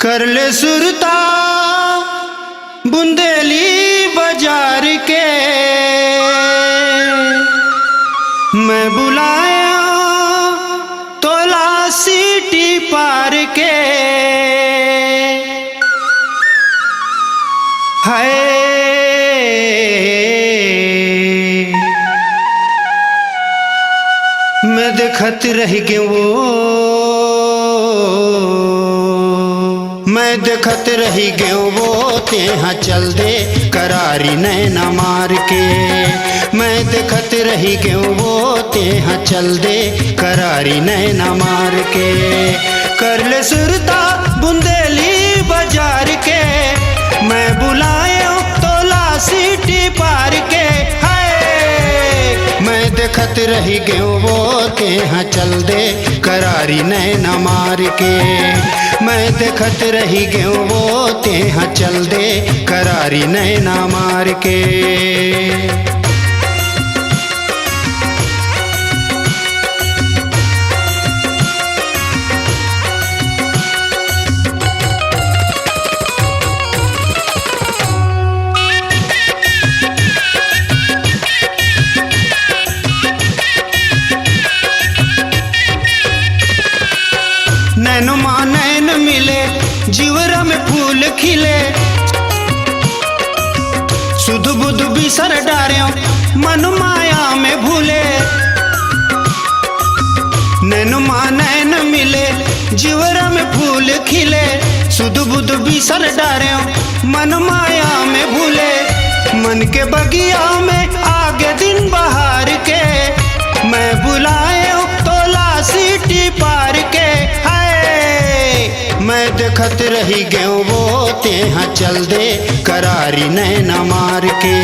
कर ले सुरता बुंदेली बाजार के, मैं बुलाया तोला सीटी पार के। हाय मैं देखत रह गया मैं देखत रही गयो वो तेहा चल दे करारी नैना मार के। मैं देखत रही गयो वो तेहा चल दे करारी नैना मार के। कर ले सुरता बुंदेली बाजार के, मैं बुलायो तोला सीटी पार के। मैं देखत रही गयो वो तेहा चल दे करारी नैना मार के। मैं देखत रही गयो वो तेहा चल दे करारी नैना मार के। नैनुमा नैन मिले जीवरा में फूल खिले, सुध बुध बिसर डार्यो मन माया में भूले। नैनुमा नैन मिले जीवरा में फूल खिले, सुध बुध बिसर डार्यो मन माया में भूले। मन के बगिया में आगे दिन बहार के, मैं बुलायो तोला सीटी पार के। मैं देखत रही गयो वो तेहा चल दे करारी नैना मार के।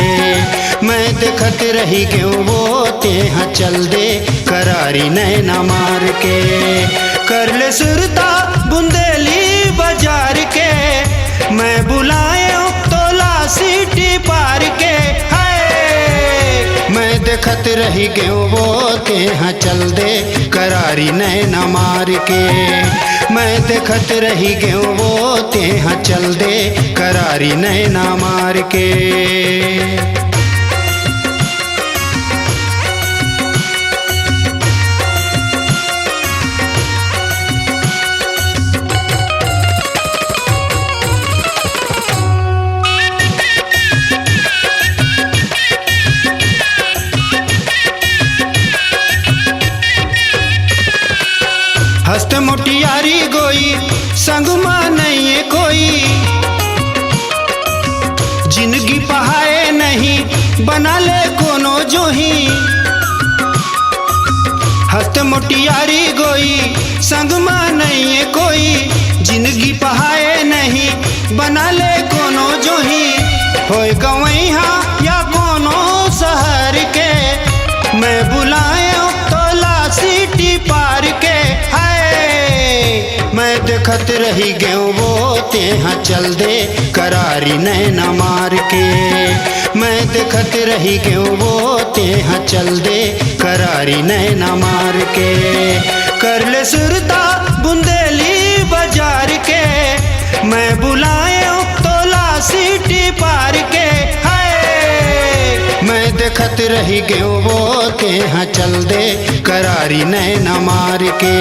मैं देखत रही गयो वो तेहा चल दे करारी नैना मार के। कर ले सुरता बुंदेली बाजार के, मैं बुलायो तोला सीटी पार के। मैं देखत रही गयो वो तेहा चल दे करारी नैना मार के। मैं देखत रही गयो वो तेहा चल दे करारी नैना मार के। हस्त मोटियारी गोई संग मां नहीं है कोई, जिंदगी पहाए नहीं बना ले कोनो जोही। हस्त मोटियारी गोई संग मां नहीं है कोई, जिंदगी पहाए नहीं बना ले कोनो जोही। होय गवैहा या कोनो शहर के, मैं बुलायो तोला सीटी पार के। मैं देखत रही गयो वो तेहा चल दे करारी नैना मार के। मैं देखत रही गयो वो तेहा चल दे करारी नैना मार के। कर ले सुरता बुंदेली बाजार के, मैं बुलायो तोला सीटी पार के। मैं देखत रही गयो वो तेहा चल दे करारी नैना मार के।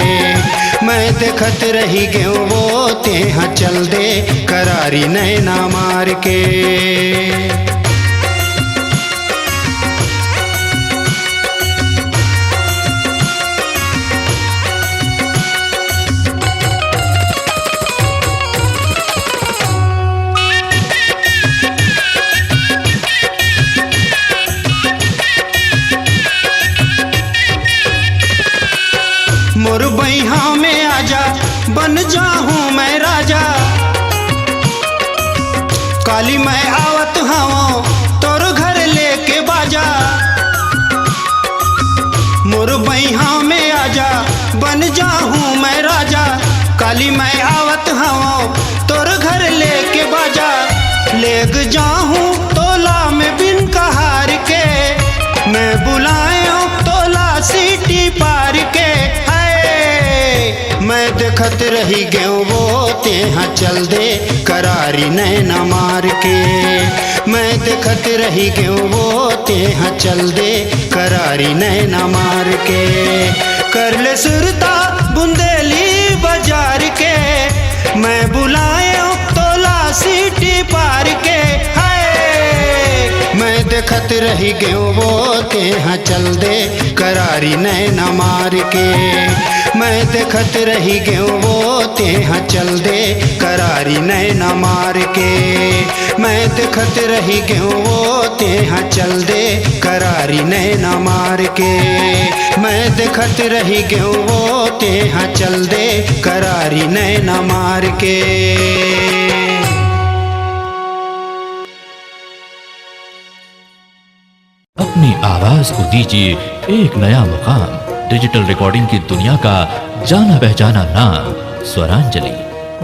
मैं देखत रही गयो वो तेहा चल दे करारी नैना मार के। मोर बैहा में आजा बन जाहूँ मैं राजा, काली मैं आवत हूँ तोर घर लेके बाजा। मोर बैहा में आजा बन जाहूँ मैं राजा, काली मैं आवत हूँ तोर घर लेके बाजा। लेग जाहूँ तोला में बिन कहार के, मैं बुलायो तोला सीटी पार के। मैं देखत रही गयो वो ते हाँ चल दे करारी नैना मार के। मैं देखत रही गयो वो ते हाँ चल दे करारी नैना मार के। कर ले सुरता बुंदेली बाजार के, मैं बुलाए तोला सीटी पार के। मैं देखत रही गयो वो ते हाँ चल दे करारी नैना मार के। मैं देखत रही गयो वो ते हाँ चल दे करारी नैना मार के। मैं देखत रही गयो वो ते हाँ चल दे करारी नैना मार के। मैं देखत रही गयो वो ते हाँ चल दे करारी नैना मार के। अपनी आवाज को दीजिए एक नया मुकाम। डिजिटल रिकॉर्डिंग की दुनिया का जाना पहचाना नाम स्वरांजलि,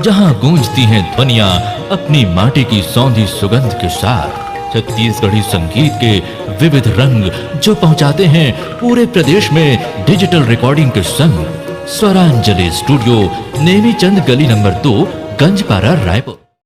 जहां गूंजती हैं ध्वनियां अपनी माटी की सौंधी सुगंध के साथ। छत्तीसगढ़ी संगीत के विविध रंग जो पहुंचाते हैं पूरे प्रदेश में डिजिटल रिकॉर्डिंग के संग। स्वरांजलि स्टूडियो, नेमीचंद गली नंबर 2, गंजपारा, रायपुर।